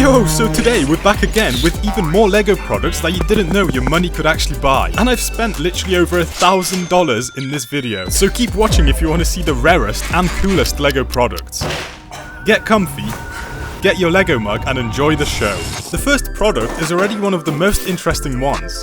Yo, so today we're back again with even more LEGO products that you didn't know your money could actually buy. And I've spent literally over $1,000 in this video. So keep watching if you want to see the rarest and coolest LEGO products. Get comfy, get your LEGO mug and enjoy the show. The first product is already one of the most interesting ones.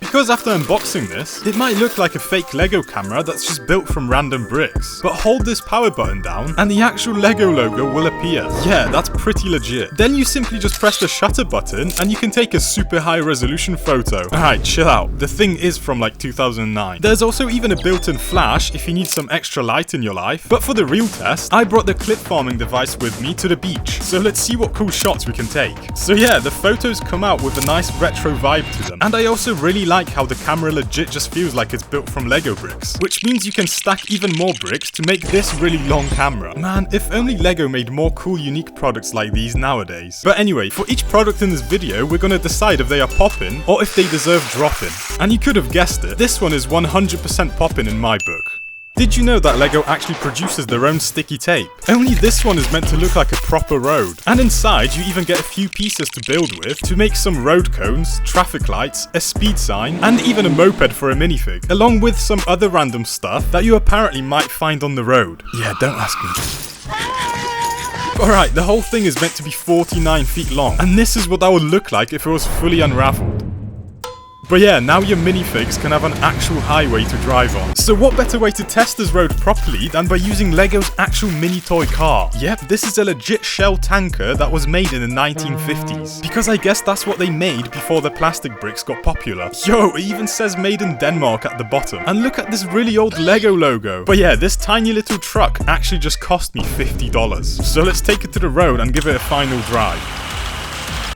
Because after unboxing this, it might look like a fake LEGO camera that's just built from random bricks. But hold this power button down and the actual LEGO logo will appear. Yeah, that's pretty legit. Then you simply just press the shutter button and you can take a super high resolution photo. Alright, chill out. The thing is from like 2009. There's also even a built-in flash if you need some extra light in your life. But for the real test, I brought the clip farming device with me to the beach. So let's see what cool shots we can take. So yeah, the photos come out with a nice retro vibe to them. And I also really like how the camera legit just feels like it's built from LEGO bricks, which means you can stack even more bricks to make this really long camera. Man, if only LEGO made more cool unique products like these nowadays. But anyway, for each product in this video, we're gonna decide if they are poppin or if they deserve droppin. And you could have guessed it, this one is 100% poppin in my book. Did you know that LEGO actually produces their own sticky tape? Only this one is meant to look like a proper road. And inside you even get a few pieces to build with to make some road cones, traffic lights, a speed sign, and even a moped for a minifig, along with some other random stuff that you apparently might find on the road. Yeah, don't ask me. Alright, the whole thing is meant to be 49 feet long, and this is what that would look like if it was fully unraveled. But yeah, now your minifigs can have an actual highway to drive on. So what better way to test this road properly than by using LEGO's actual mini toy car? Yep, this is a legit Shell tanker that was made in the 1950s. Because I guess that's what they made before the plastic bricks got popular. Yo, it even says made in Denmark at the bottom. And look at this really old LEGO logo. But yeah, this tiny little truck actually just cost me $50. So let's take it to the road and give it a final drive.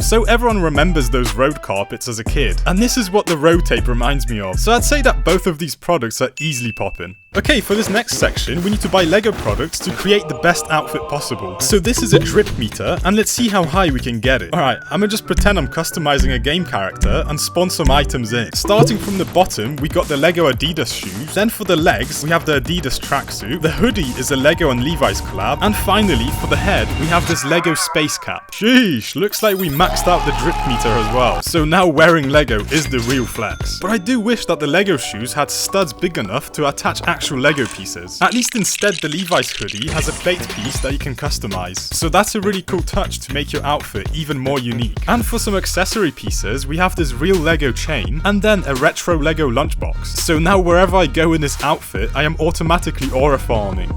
So everyone remembers those road carpets as a kid, and this is what the road tape reminds me of. So I'd say that both of these products are easily poppin. Okay, for this next section, we need to buy LEGO products to create the best outfit possible. So this is a drip meter, and let's see how high we can get it. Alright, I'm gonna just pretend I'm customizing a game character and spawn some items in. Starting from the bottom, we got the LEGO Adidas shoes. Then for the legs, we have the Adidas tracksuit. The hoodie is a LEGO and Levi's collab. And finally, for the head, we have this LEGO space cap. Sheesh, looks like we maxed out the drip meter as well. So now wearing LEGO is the real flex. But I do wish that the LEGO shoes had studs big enough to attach actual LEGO pieces. At least instead the Levi's hoodie has a plate piece that you can customize. So that's a really cool touch to make your outfit even more unique. And for some accessory pieces, we have this real LEGO chain and then a retro LEGO lunchbox. So now wherever I go in this outfit, I am automatically aura farming.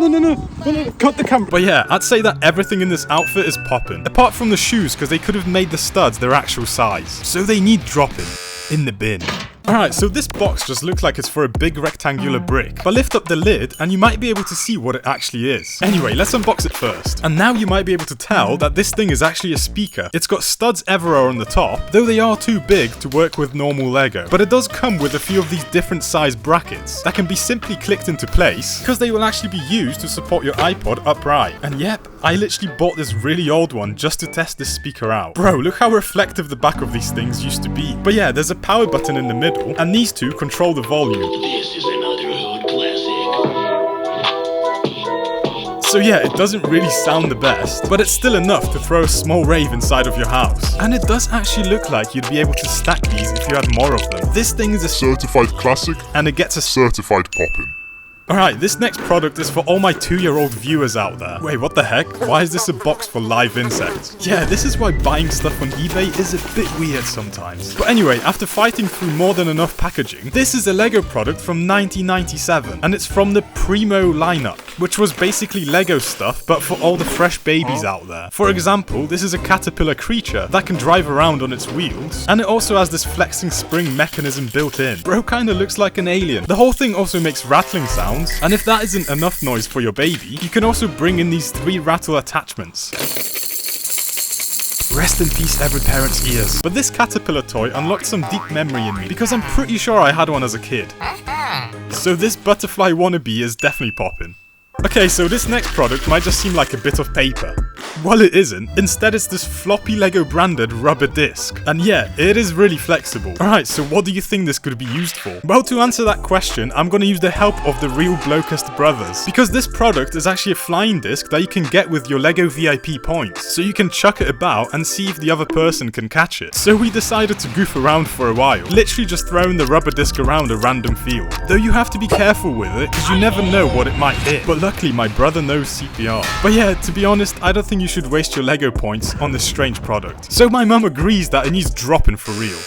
No, cut the camera. But yeah, I'd say that everything in this outfit is poppin. Apart from the shoes, because they could have made the studs their actual size. So they need droppin in the bin. Alright, so this box just looks like it's for a big rectangular brick. But lift up the lid and you might be able to see what it actually is. Anyway, let's unbox it first. And now you might be able to tell that this thing is actually a speaker. It's got studs everywhere on the top, though they are too big to work with normal LEGO. But it does come with a few of these different size brackets that can be simply clicked into place because they will actually be used to support your iPod upright. And yep, I literally bought this really old one just to test this speaker out. Bro, look how reflective the back of these things used to be. But yeah, there's a power button in the middle, and these two control the volume. This is another hood classic. So yeah, it doesn't really sound the best, but it's still enough to throw a small rave inside of your house. And it does actually look like you'd be able to stack these if you had more of them. This thing is a certified classic, and it gets a certified poppin. Alright, this next product is for all my 2-year-old viewers out there. Wait, what the heck? Why is this a box for live insects? Yeah, this is why buying stuff on eBay is a bit weird sometimes. But anyway, after fighting through more than enough packaging, this is a LEGO product from 1997, and it's from the Primo lineup, which was basically LEGO stuff, but for all the fresh babies out there. For example, this is a caterpillar creature that can drive around on its wheels, and it also has this flexing spring mechanism built in. Bro kinda looks like an alien. The whole thing also makes rattling sounds, and if that isn't enough noise for your baby, you can also bring in these 3 rattle attachments. Rest in peace every parent's ears. But this caterpillar toy unlocked some deep memory in me, because I'm pretty sure I had one as a kid. So this butterfly wannabe is definitely poppin. Okay, so this next product might just seem like a bit of paper. Well, it isn't. Instead, it's this floppy Lego branded rubber disc. And yeah, it is really flexible. Alright, so what do you think this could be used for? Well, to answer that question, I'm gonna use the help of the real BLOKEST brothers. Because this product is actually a flying disc that you can get with your Lego VIP points. So you can chuck it about and see if the other person can catch it. So we decided to goof around for a while. Literally just throwing the rubber disc around a random field. Though you have to be careful with it, because you never know what it might hit. But luckily, my brother knows CPR. But yeah, to be honest, I don't think you should waste your Lego points on this strange product. So my mum agrees that it needs dropping for real.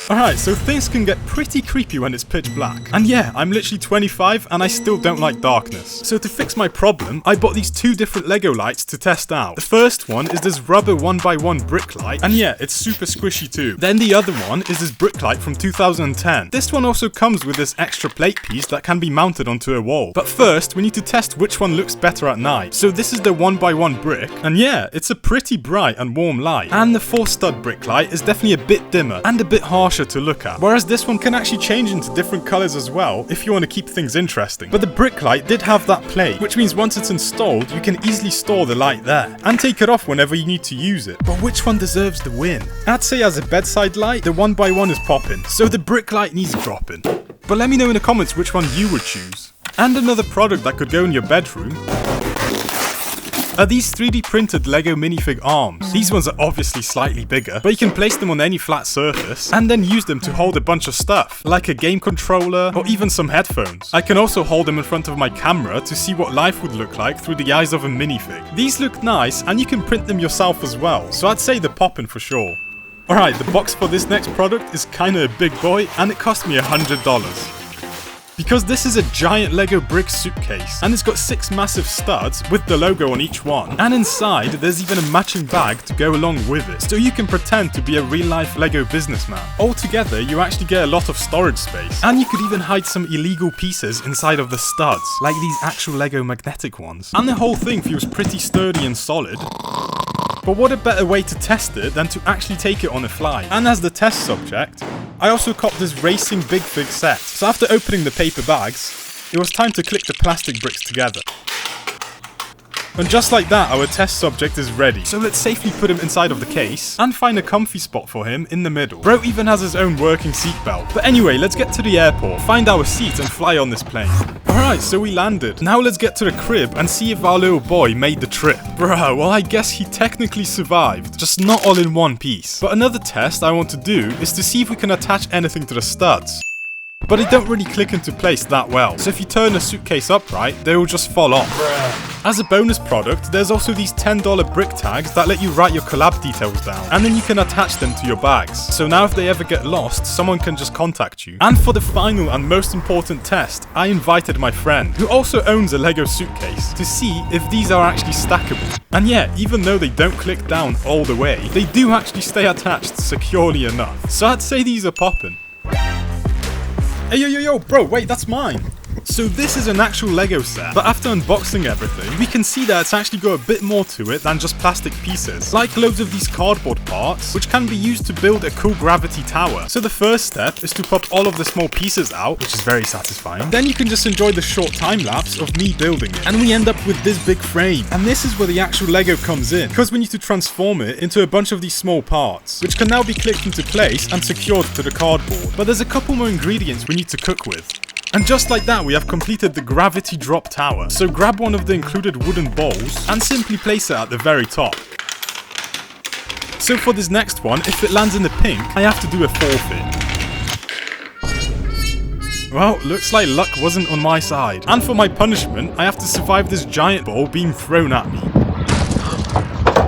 Alright, so things can get pretty creepy when it's pitch black. And yeah, I'm literally 25 and I still don't like darkness. So to fix my problem, I bought these two different Lego lights to test out. The first one is this rubber 1x1 brick light, and yeah, it's super squishy too. Then the other one is this brick light from 2010. This one also comes with this extra plate piece that can be mounted onto a wall. But first, we need to test which one looks better at night. So this is the 1x1 brick, and yeah, it's a pretty bright and warm light. And the 4-stud brick light is definitely a bit dimmer and a bit harsher to look at, whereas this one can actually change into different colors as well if you want to keep things interesting. But the brick light did have that plate, which means once it's installed, you can easily store the light there and take it off whenever you need to use it. But which one deserves the win? I'd say as a bedside light, the 1x1 is poppin', so the brick light needs droppin'. But let me know in the comments which one you would choose. And another product that could go in your bedroom are these 3D printed Lego Minifig arms. These ones are obviously slightly bigger, but you can place them on any flat surface and then use them to hold a bunch of stuff, like a game controller or even some headphones. I can also hold them in front of my camera to see what life would look like through the eyes of a minifig. These look nice and you can print them yourself as well, so I'd say the poppin' for sure. Alright, the box for this next product is kinda a big boy and it cost me $100. Because this is a giant Lego brick suitcase, and it's got 6 massive studs with the logo on each one, and inside there's even a matching bag to go along with it, so you can pretend to be a real-life Lego businessman. Altogether, you actually get a lot of storage space, and you could even hide some illegal pieces inside of the studs, like these actual Lego magnetic ones. And the whole thing feels pretty sturdy and solid. But what a better way to test it than to actually take it on a flight. And as the test subject, I also copped this racing big fig set. So after opening the paper bags, it was time to click the plastic bricks together. And just like that, our test subject is ready. So let's safely put him inside of the case and find a comfy spot for him in the middle. Bro even has his own working seatbelt. But anyway, let's get to the airport, find our seat and fly on this plane. Alright, so we landed. Now let's get to the crib and see if our little boy made the trip. Bro, well I guess he technically survived, just not all in one piece. But another test I want to do is to see if we can attach anything to the studs. But they don't really click into place that well, so if you turn a suitcase upright, they will just fall off. As a bonus product, there's also these $10 brick tags that let you write your collab details down, and then you can attach them to your bags. So now if they ever get lost, someone can just contact you. And for the final and most important test, I invited my friend, who also owns a Lego suitcase, to see if these are actually stackable. And yeah, even though they don't click down all the way, they do actually stay attached securely enough. So I'd say these are poppin'. Hey yo, bro, wait, that's mine. So this is an actual Lego set, but after unboxing everything, we can see that it's actually got a bit more to it than just plastic pieces, like loads of these cardboard parts, which can be used to build a cool gravity tower. So the first step is to pop all of the small pieces out, which is very satisfying. Then you can just enjoy the short time lapse of me building it, and we end up with this big frame. And this is where the actual Lego comes in, because we need to transform it into a bunch of these small parts, which can now be clicked into place and secured to the cardboard. But there's a couple more ingredients we need to cook with. And just like that, we have completed the gravity drop tower. So grab one of the included wooden balls and simply place it at the very top. So for this next one, if it lands in the pink, I have to do a forfeit. Well, looks like luck wasn't on my side. And for my punishment, I have to survive this giant ball being thrown at me.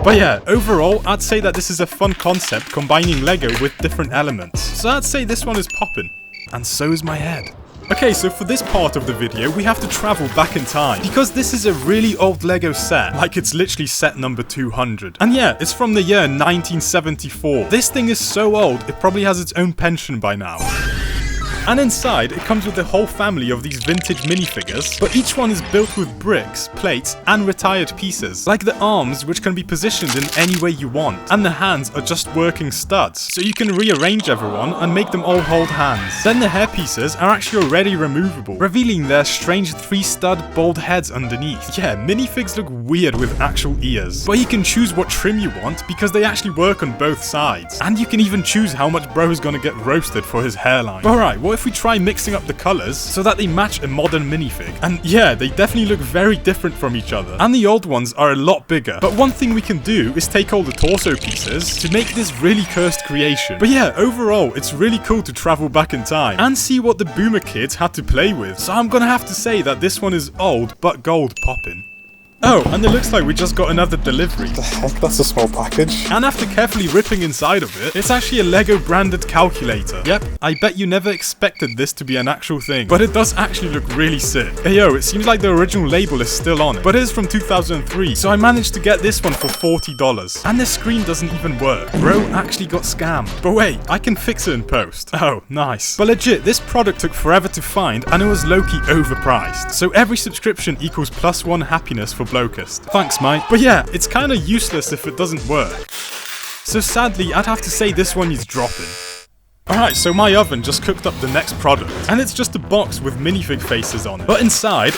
But yeah, overall, I'd say that this is a fun concept combining Lego with different elements. So I'd say this one is poppin'. And so is my head. Okay, so for this part of the video, we have to travel back in time, because this is a really old Lego set, like it's literally set number 200. And yeah, it's from the year 1974. This thing is so old, it probably has its own pension by now. And inside, it comes with a whole family of these vintage minifigures, but each one is built with bricks, plates, and retired pieces, like the arms, which can be positioned in any way you want, and the hands are just working studs, so you can rearrange everyone and make them all hold hands. Then the hair pieces are actually already removable, revealing their strange 3-stud bald heads underneath. Yeah, minifigs look weird with actual ears, but you can choose what trim you want because they actually work on both sides, and you can even choose how much bro is gonna get roasted for his hairline. Alright, what if we try mixing up the colors so that they match a modern minifig? And yeah, they definitely look very different from each other, and the old ones are a lot bigger. But one thing we can do is take all the torso pieces to make this really cursed creation. But yeah, overall, it's really cool to travel back in time and see what the boomer kids had to play with. So I'm gonna have to say that this one is old but gold poppin'. Oh, and it looks like we just got another delivery. The heck, that's a small package. And after carefully ripping inside of it, it's actually a Lego branded calculator. Yep, I bet you never expected this to be an actual thing, but it does actually look really sick. Hey yo, it seems like the original label is still on it, but it is from 2003, so I managed to get this one for $40. And the screen doesn't even work. Bro actually got scammed. But wait, I can fix it in post. Oh, nice. But legit, this product took forever to find, and it was low-key overpriced. So every subscription equals +1 happiness for BLOKEST. Thanks, mate. But yeah, it's kinda useless if it doesn't work. So sadly, I'd have to say this one needs dropping. Alright, so my oven just cooked up the next product, and it's just a box with minifig faces on it. But inside,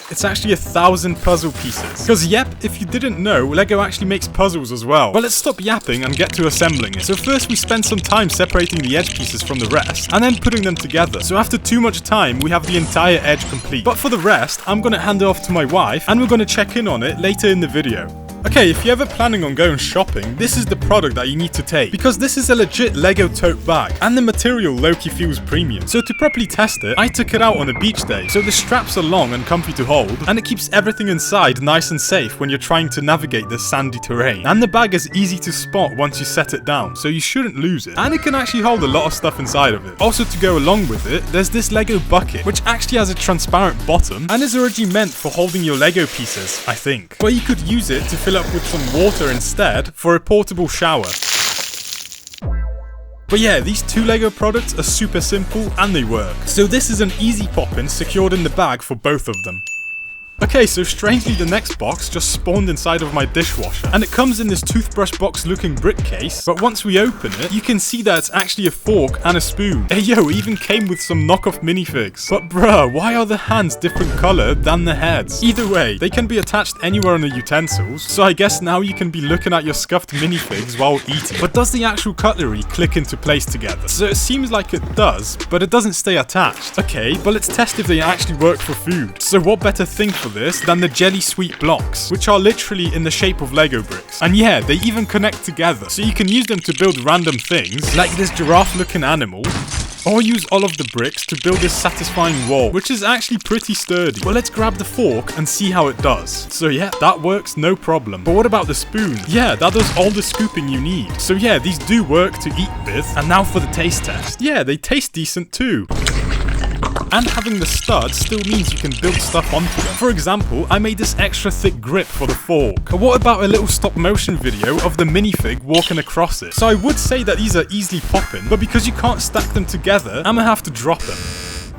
it's actually 1,000 puzzle pieces. Because yep, if you didn't know, Lego actually makes puzzles as well. But let's stop yapping and get to assembling it. So first we spend some time separating the edge pieces from the rest, and then putting them together. So after too much time, we have the entire edge complete. But for the rest, I'm gonna hand it off to my wife, and we're gonna check in on it later in the video. Okay, if you're ever planning on going shopping, this is the product that you need to take, because this is a legit Lego tote bag, and the material low-key feels premium. So to properly test it, I took it out on a beach day, so the straps are long and comfy to hold, and it keeps everything inside nice and safe when you're trying to navigate this sandy terrain. And the bag is easy to spot once you set it down, so you shouldn't lose it. And it can actually hold a lot of stuff inside of it. Also, to go along with it, there's this Lego bucket, which actually has a transparent bottom, and is originally meant for holding your Lego pieces, I think. But you could use it to fill up with some water instead for a portable shower. But yeah, these two Lego products are super simple and they work. So this is an easy pop-in secured in the bag for both of them. Okay, so strangely the next box just spawned inside of my dishwasher, and it comes in this toothbrush box looking brick case, but once we open it, you can see that it's actually a fork and a spoon. Hey yo, it even came with some knockoff minifigs. But bruh, why are the hands different color than the heads? Either way, they can be attached anywhere on the utensils, so I guess now you can be looking at your scuffed minifigs while eating. But does the actual cutlery click into place together? So it seems like it does, but it doesn't stay attached. Okay, but let's test if they actually work for food. So what better thing for this than the jelly sweet blocks, which are literally in the shape of Lego bricks. And yeah, they even connect together, so you can use them to build random things, like this giraffe looking animal, or use all of the bricks to build this satisfying wall, which is actually pretty sturdy. Well, let's grab the fork and see how it does. So yeah, that works no problem. But what about the spoon? Yeah, that does all the scooping you need. So yeah, these do work to eat with. And now for the taste test. Yeah, they taste decent too. And having the studs still means you can build stuff onto them. For example, I made this extra thick grip for the fork. But what about a little stop motion video of the minifig walking across it? So I would say that these are easily popping, but because you can't stack them together, I'm gonna have to drop them.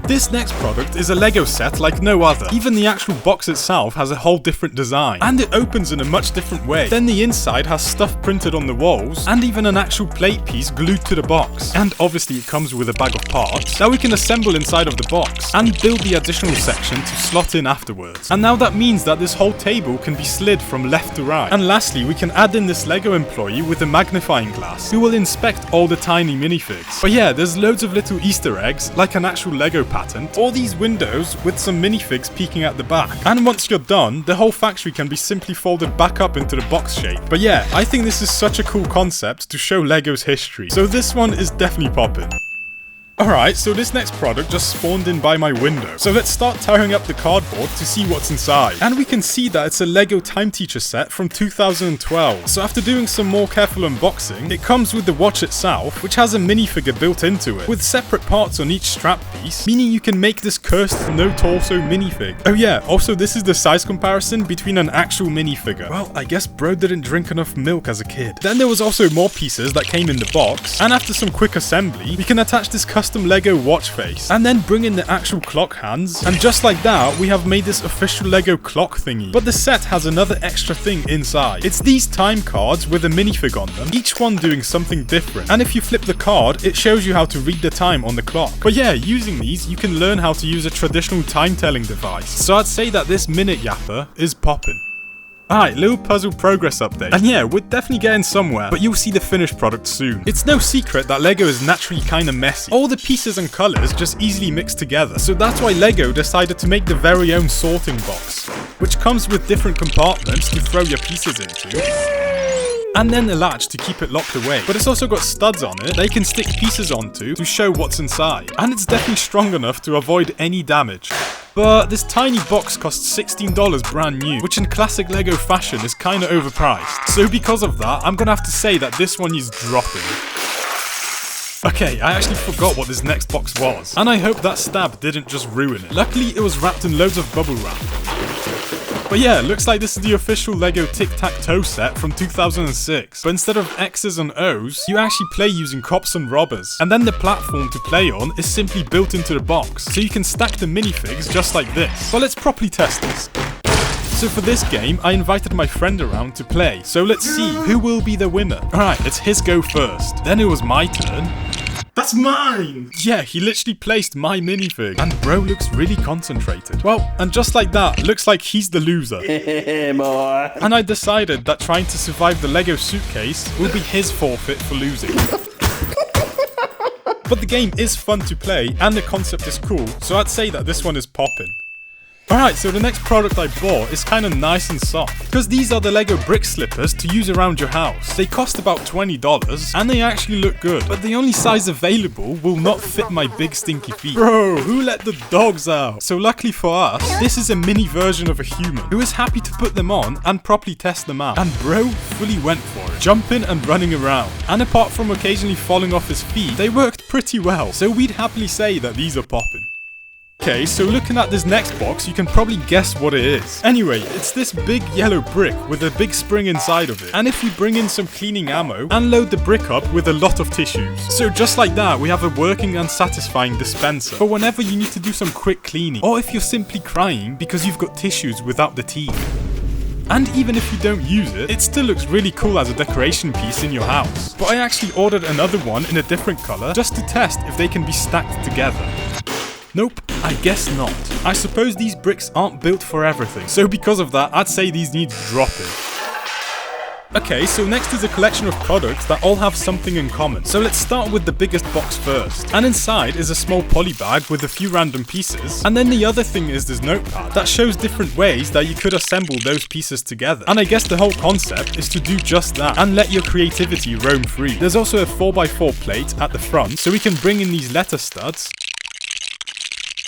This next product is a Lego set like no other. Even the actual box itself has a whole different design, and it opens in a much different way. Then the inside has stuff printed on the walls, and even an actual plate piece glued to the box. And obviously it comes with a bag of parts that we can assemble inside of the box, and build the additional section to slot in afterwards. And now that means that this whole table can be slid from left to right. And lastly, we can add in this Lego employee with a magnifying glass, who will inspect all the tiny minifigs. But yeah, there's loads of little Easter eggs, like an actual Lego patent, or these windows with some minifigs peeking at the back. And once you're done, the whole factory can be simply folded back up into the box shape. But yeah, I think this is such a cool concept to show Lego's history. So this one is definitely poppin'. Alright, so this next product just spawned in by my window. So let's start tearing up the cardboard to see what's inside. And we can see that it's a Lego Time Teacher set from 2012. So after doing some more careful unboxing, it comes with the watch itself, which has a minifigure built into it, with separate parts on each strap piece, meaning you can make this cursed no-torso minifig. Oh yeah, also this is the size comparison between an actual minifigure. Well, I guess bro didn't drink enough milk as a kid. Then there was also more pieces that came in the box, and after some quick assembly, we can attach this custom custom Lego watch face, and then bring in the actual clock hands, and just like that, we have made this official Lego clock thingy. But the set has another extra thing inside. It's these time cards with a minifig on them, each one doing something different, and if you flip the card, it shows you how to read the time on the clock. But yeah, using these, you can learn how to use a traditional time-telling device. So I'd say that this minute yapper is poppin'. Alright, little puzzle progress update. And yeah, we're definitely getting somewhere, but you'll see the finished product soon. It's no secret that Lego is naturally kinda messy. All the pieces and colours just easily mix together, so that's why Lego decided to make the very own sorting box, which comes with different compartments to throw your pieces into, and then a latch to keep it locked away. But it's also got studs on it they can stick pieces onto to show what's inside, and it's definitely strong enough to avoid any damage. But this tiny box costs $16 brand new, which in classic Lego fashion is kinda overpriced. So because of that, I'm gonna have to say that this one is dropping. Okay, I actually forgot what this next box was, and I hope that stab didn't just ruin it. Luckily, it was wrapped in loads of bubble wrap. But yeah, looks like this is the official Lego Tic Tac Toe set from 2006. But instead of X's and O's, you actually play using cops and robbers. And then the platform to play on is simply built into the box, so you can stack the minifigs just like this. But let's properly test this. So for this game, I invited my friend around to play. So let's see who will be the winner. Alright, it's his go first. Then it was my turn. That's mine! Yeah, he literally placed my minifig. And bro looks really concentrated. Well, and just like that, looks like he's the loser. And I decided that trying to survive the Lego Suitcase will be his forfeit for losing. But the game is fun to play, and the concept is cool, so I'd say that this one is poppin'. Alright, so the next product I bought is kinda nice and soft, because these are the Lego brick slippers to use around your house. They cost about $20, and they actually look good, but the only size available will not fit my big stinky feet. Bro, who let the dogs out? So luckily for us, this is a mini version of a human, who is happy to put them on and properly test them out. And bro fully went for it, jumping and running around. And apart from occasionally falling off his feet, they worked pretty well, so we'd happily say that these are poppin'. Okay, so looking at this next box, you can probably guess what it is. Anyway, it's this big yellow brick with a big spring inside of it. And if we bring in some cleaning ammo and load the brick up with a lot of tissues. So just like that, we have a working and satisfying dispenser for whenever you need to do some quick cleaning, or if you're simply crying because you've got tissues without the teeth. And even if you don't use it, it still looks really cool as a decoration piece in your house. But I actually ordered another one in a different color just to test if they can be stacked together. Nope, I guess not. I suppose these bricks aren't built for everything, so because of that, I'd say these need dropping. Okay, so next is a collection of products that all have something in common. So let's start with the biggest box first. And inside is a small poly bag with a few random pieces. And then the other thing is this notepad that shows different ways that you could assemble those pieces together. And I guess the whole concept is to do just that and let your creativity roam free. There's also a 4x4 plate at the front, so we can bring in these letter studs.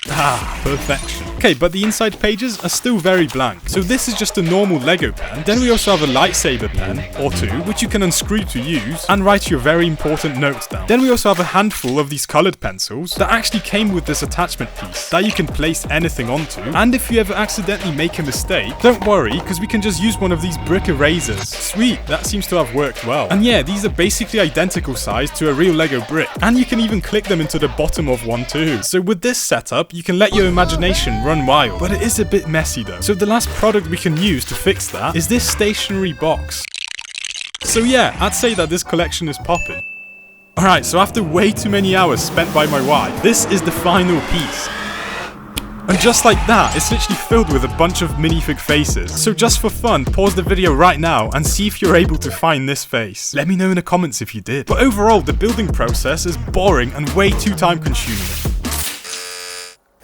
Ah, perfection. Okay, but the inside pages are still very blank. So this is just a normal Lego pen. Then we also have a lightsaber pen, or two, which you can unscrew to use and write your very important notes down. Then we also have a handful of these colored pencils that actually came with this attachment piece that you can place anything onto. And if you ever accidentally make a mistake, don't worry, because we can just use one of these brick erasers. Sweet, that seems to have worked well. And yeah, these are basically identical size to a real Lego brick. And you can even click them into the bottom of one too. So with this setup, you can let your imagination run wild, but it is a bit messy though. So the last product we can use to fix that is this stationary box. So yeah, I'd say that this collection is poppin'. Alright, so after way too many hours spent by my wife, this is the final piece. And just like that, it's literally filled with a bunch of minifig faces. So just for fun, pause the video right now and see if you're able to find this face. Let me know in the comments if you did. But overall, the building process is boring and way too time consuming.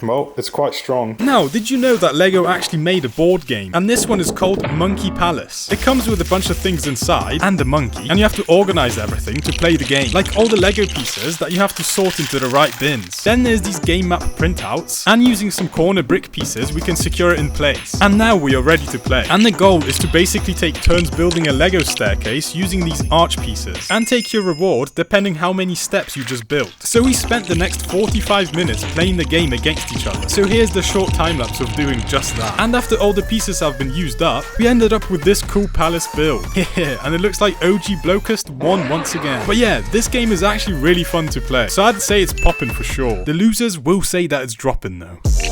Well, it's quite strong. Now, did you know that Lego actually made a board game? And this one is called Monkey Palace. It comes with a bunch of things inside and a monkey, and you have to organize everything to play the game. Like all the Lego pieces that you have to sort into the right bins. Then there's these game map printouts, and using some corner brick pieces, we can secure it in place. And now we are ready to play. And the goal is to basically take turns building a Lego staircase using these arch pieces, and take your reward depending how many steps you just built. So we spent the next 45 minutes playing the game against fight each other. So here's the short time lapse of doing just that. And after all the pieces have been used up, we ended up with this cool palace build. And it looks like OG BLOKEST won once again. But yeah, this game is actually really fun to play, so I'd say it's poppin for sure. The losers will say that it's droppin though.